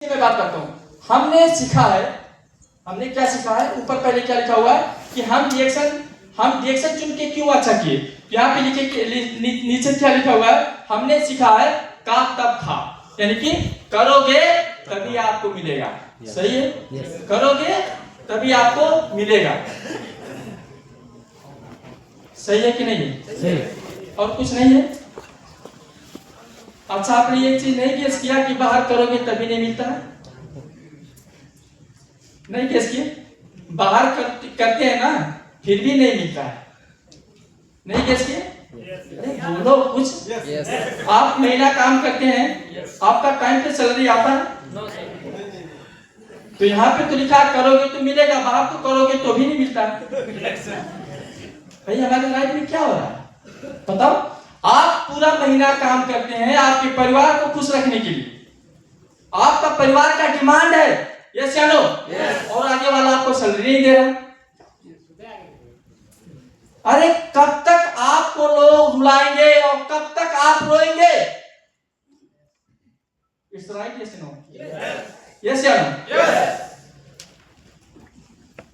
मैं बात करता हूँ। हमने सीखा है, हमने क्या सीखा है, ऊपर पहले क्या लिखा हुआ है कि हम रिएक्शन चुन के क्यों अच्छा किए। यहाँ पे नीचे क्या लिखा हुआ है, हमने सीखा है का तब था, यानी कि करोगे तभी आपको मिलेगा। सही है? करोगे तभी आपको मिलेगा। सही है कि नहीं है? सही। और कुछ नहीं है? अच्छा, आपने ये चीज नहीं गेस किया कि बाहर करोगे तभी नहीं मिलता है? नहीं गेस किए? बाहर करते हैं ना, फिर भी नहीं मिलता है। नहीं गेस किए? बोलो कुछ। आप महीना काम करते हैं, आपका टाइम पे सैलरी आता है? तो यहाँ पे तो लिखा करोगे तो मिलेगा, बाहर तो करोगे तो भी नहीं मिलता। भाई हमारे लाइफ में क्या हो रहा है बताओ? आप पूरा महीना काम करते हैं आपके परिवार को खुश रखने के लिए, आपका परिवार का डिमांड है, यस या नो? और आगे वाला आपको सैलरी नहीं दे रहा। अरे कब तक आपको लोग रुलाएंगे और कब तक आप रोएंगे? It's right, yes no? Yes या नो?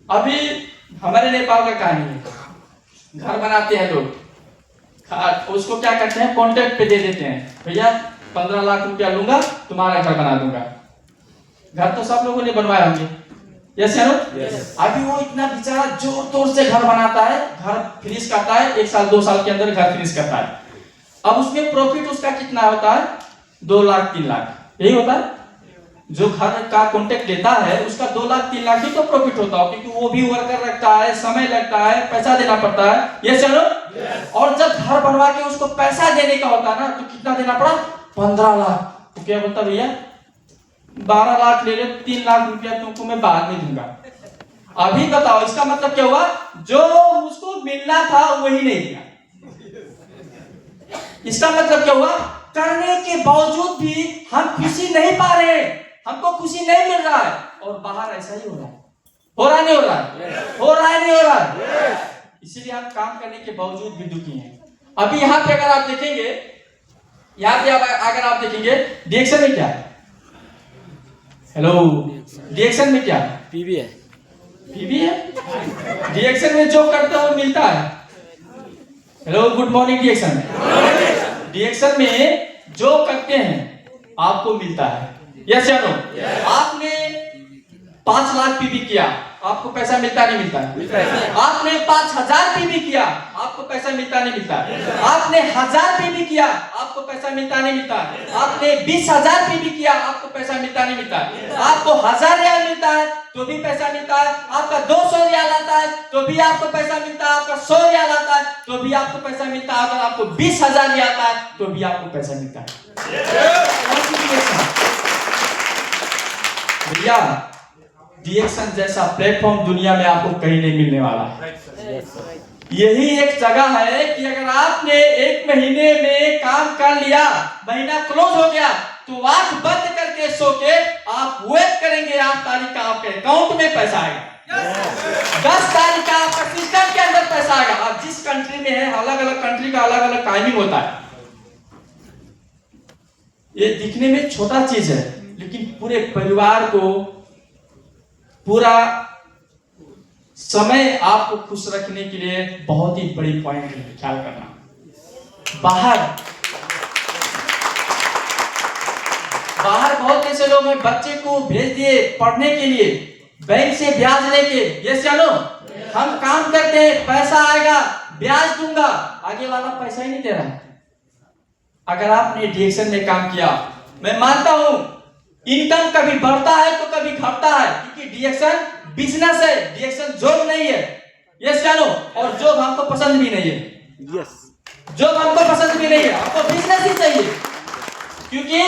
अभी हमारे नेपाल का कहानी है, घर बनाते हैं लोग, उसको क्या करते हैं, कॉन्ट्रैक्ट पे दे देते हैं, भैया 15 लाख रुपया लूंगा, तुम्हारा घर बना दूंगा। घर तो सब लोगों ने बनवाए होंगे, यस या नो? अभी वो इतना बेचारा जोर तोड़ से घर बनाता है, घर फिनिश करता है, 1 साल 2 साल के अंदर घर फिनिश करता है। अब उसमें प्रॉफिट उसका कितना होता है? 2 लाख 3 लाख, यही होता है। जो घर का कॉन्ट्रैक्ट लेता है उसका 2 लाख 3 लाख ही तो प्रॉफिट होता है, क्योंकि वो भी वर्कर रखता है, समय लगता है, पैसा देना पड़ता है, यस या नो? और जब घर बनवा के उसको पैसा देने का होता है ना, तो कितना देना पड़ा? 15 लाख। तो क्या बोलता भैया 12 लाख ले लो, 3 लाख रुपया तुमको मैं बाद में दूंगा। अभी बताओ इसका मतलब क्या हुआ? जो मुझको मिलना था वही नहीं दिया। इसका मतलब क्या हुआ? करने के बावजूद भी हम खुशी नहीं पा रहे हैं, हमको खुशी नहीं मिल रहा है। और बाहर ऐसा ही हो रहा है, हो रहा नहीं हो रहा है? हो रहा है नहीं हो रहा है? इसीलिए हम काम करने के बावजूद भी दुखी हैं। अभी यहाँ पे अगर आप देखेंगे, यहाँ पे अगर आप देखेंगे रिएक्शन में क्या है? हेलो, रिएक्शन में क्या है? पीवी है। पीवी है? रिएक्शन में जो करते हो मिलता है। Hello, good morning reaction. Reaction में जो करते हैं आपको मिलता है, यस या नो? आपने 5 लाख पीवी किया, आपको पैसा मिलता नहीं मिलता? आपने 5000 पीवी किया, आपको पैसा मिलता नहीं मिलता? आपने 1000 पीवी किया, आपको पैसा मिलता नहीं मिलता? आपने 20,000 पीवी किया, आपको पैसा मिलता नहीं मिलता? आपको 1000 रियाल मिलता है तो भी पैसा मिलता है, आपका 200 रियाल आता है तो भी आपको पैसा मिलता है, आपका 100 रियाल आता है तो भी आपको पैसा मिलता है, अगर आपको 20,000 रियाल आता है तो भी आपको पैसा मिलता है। भैया रिएक्शन जैसा प्लेटफॉर्म दुनिया में आपको कहीं नहीं मिलने वाला है। यही एक जगह है कि अगर आपने 1 महीने में काम कर लिया, महीना क्लोज हो गया, तो आंख बंद करके सो के आप वेट करेंगे 8 तारीख का आपके अकाउंट में पैसा आएगा, 10 तारीख का आपका सिस्टम के अंदर पैसा आएगा। आप जिस कंट्री में है, अलग अलग कंट्री का अलग अलग टाइमिंग होता है। ये दिखने में छोटा चीज है, लेकिन पूरे परिवार को, पूरा समय आपको खुश रखने के लिए बहुत ही बड़ी पॉइंट है ख्याल करना। बाहर बहुत ऐसे लोग हैं, बच्चे को भेज दिए पढ़ने के लिए, बैंक से ब्याज लेके, यस या नो? हम काम करते हैं, पैसा आएगा, ब्याज दूंगा, आगे वाला पैसा ही नहीं दे रहा है। अगर आपने रिएक्शन में काम किया, मैं मानता हूं इनकम कभी बढ़ता है तो कभी घटता है, क्योंकि रिएक्शन बिजनेस है, रिएक्शन जॉब नहीं है, यस या नो? और जॉब हमको पसंद भी नहीं है, यस। जॉब हमको पसंद भी नहीं है, हमको बिजनेस ही चाहिए। क्योंकि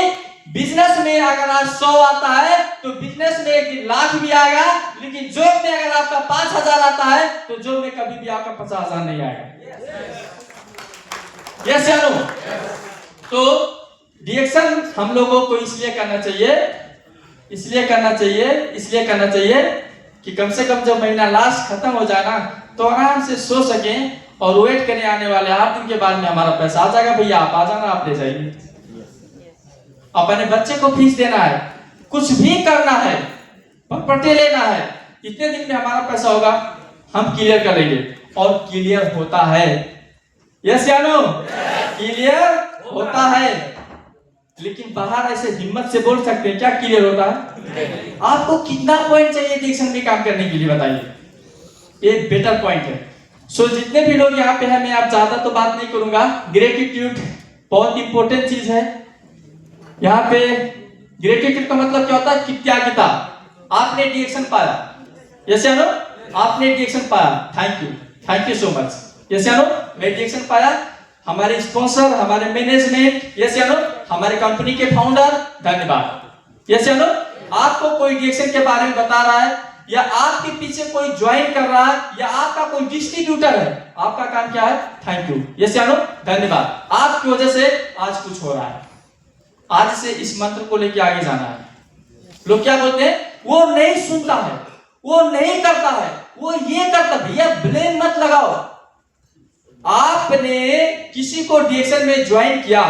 बिजनेस में अगर आज 100 आता है तो बिजनेस में 1 लाख भी आएगा, लेकिन जॉब में अगर आपका 5,000 आता है तो जॉब में कभी भी आपका 50,000 नहीं आएगा, यस या नो? तो रिएक्शन हम लोगों को इसलिए करना चाहिए कि कम से कम जब महीना लास्ट खत्म हो जाए ना, तो आराम से सो सकें और वेट करने आने वाले 8 दिन के बाद में हमारा पैसा आ जाएगा, भैया आप आ जाना, आप ले जाइए। अपने बच्चे को फीस देना है, कुछ भी करना है, प्रॉपर्टी लेना है, इतने दिन में हमारा पैसा होगा, हम क्लियर कर लेंगे। और क्लियर होता है, यस या नो? क्लियर होता है। लेकिन बाहर ऐसे हिम्मत से बोल सकते हैं क्या क्लियर होता है? आपको कितना पॉइंट चाहिए डिक्शन में काम करने के लिए बताइए, ये बेटर पॉइंट है। सो जितने भी लोग यहाँ पे हैं, मैं आप ज्यादा तो बात नहीं करूंगा। ग्रेटिट्यूड बहुत इंपॉर्टेंट चीज है। यहाँ पे ग्रेटिट्यूड का मतलब क्या होता है? कृतज्ञता। आपने डिएक्शन पाया, यस या नो? आपने डिएक्शन पाया, thank you so much, yes या नो? मैं डिएक्शन पाया, हमारे स्पॉन्सर, हमारे मैनेजमेंट, यस या नो? हमारे कंपनी के फाउंडर, धन्यवाद, यस या नो? आपको कोई डिएक्शन के बारे में बता रहा है, या आपके पीछे कोई ज्वाइन कर रहा है, या आपका कोई डिस्ट्रीब्यूटर है, आपका काम क्या है? थैंक यू, यस या नो? धन्यवाद। आपकी वजह से आज कुछ हो रहा है। आज से इस मंत्र को लेके आगे जाना है। लोग क्या बोलते हैं? वो नहीं सुनता है, वो नहीं करता है, वो ये करता। भैया ब्लेम मत लगाओ। आपने किसी को डिएक्शन में ज्वाइन किया,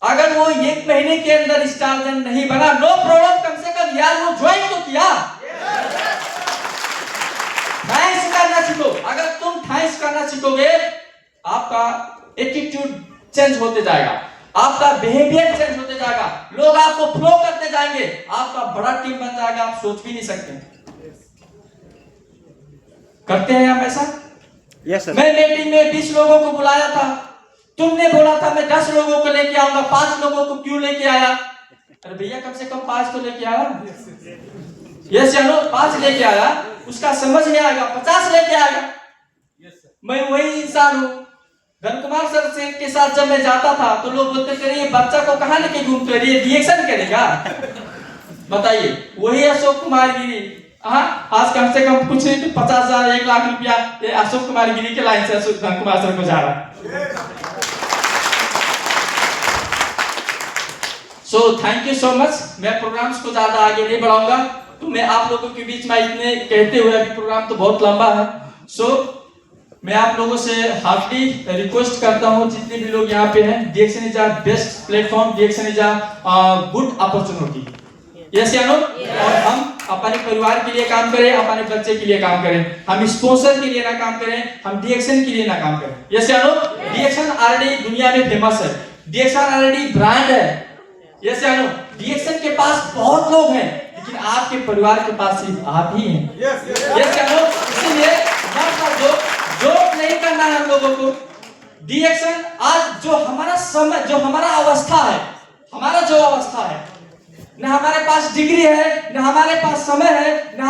अगर वो 1 महीने के अंदर स्टार जन नहीं बना, नो प्रॉब्लम, कम से कम यार वो ज्वाइन तो किया। थैंक्स करना सीखो। अगर तुम थैंक्स करना सीखोगे, आपका एटीट्यूड चेंज होते जाएगा, आपका बिहेवियर चेंज होते जाएगा, लोग आपको फ्लो करते जाएंगे, आपका बड़ा टीम बन जाएगा, आप सोच भी नहीं सकते। करते हैं हम ऐसा? Yes sir. मैं मीटिंग में 20 लोगों को बुलाया था, तुमने बोला था मैं 10 लोगों को लेके आऊंगा, 5 लोगों को क्यों लेके आया? अरे भैया कम से कम 5 तो लेके आया, यस या नो? 5 लेके आया, उसका समझ में आएगा, 50 लेके आएगा। मैं वही इंसान हूँ। धन कुमार सर से के साथ जब मैं जाता था तो लोग बोलते थे ये बच्चा को कहाँ लेके घूमते हो, ये रिएक्शन करेगा? बताइए, वही अशोक कुमार गिरी। हाँ, आज कम से कम कुछ नहीं तो 50,000 1 लाख रुपया ये अशोक कुमार गिरी के लाइन से अशोक धन कुमार सर को जा रहा। So thank you so much. मैं प्रोग्राम्स को ज्यादा आगे नहीं बढ़ाऊंगा, तो मैं आप लोगों के बीच में इतने कहते हुए, अभी प्रोग्राम तो बहुत लंबा है। सो मैं आप लोगों से हार्डली रिक्वेस्ट करता हूं, जितने भी लोग यहाँ पे हैं, डिएक्शन इज अ बेस्ट प्लेटफॉर्म, डिएक्शन is a good opportunity, yes या नो? और हम अपने परिवार के लिए काम करें, अपने बच्चे के लिए काम करें, हम स्पॉन्सर के लिए ना काम करें, हम डिएक्शन के लिए ना काम करें, यस या नो? डिएक्शन ऑलरेडी दुनिया में फेमस है, डिएक्शन ऑलरेडी ब्रांड है, यस या नो? डिएक्शन के पास बहुत लोग हैं, लेकिन आपके परिवार के पास सिर्फ आप ही हैं, यस या नो? इसलिए जोक नहीं करना है हम लोगों को। डिएक्शन आज जो हमारा समय, जो हमारा अवस्था है, हमारा जो अवस्था है, न हमारे पास डिग्री है, न हमारे पास समय है, न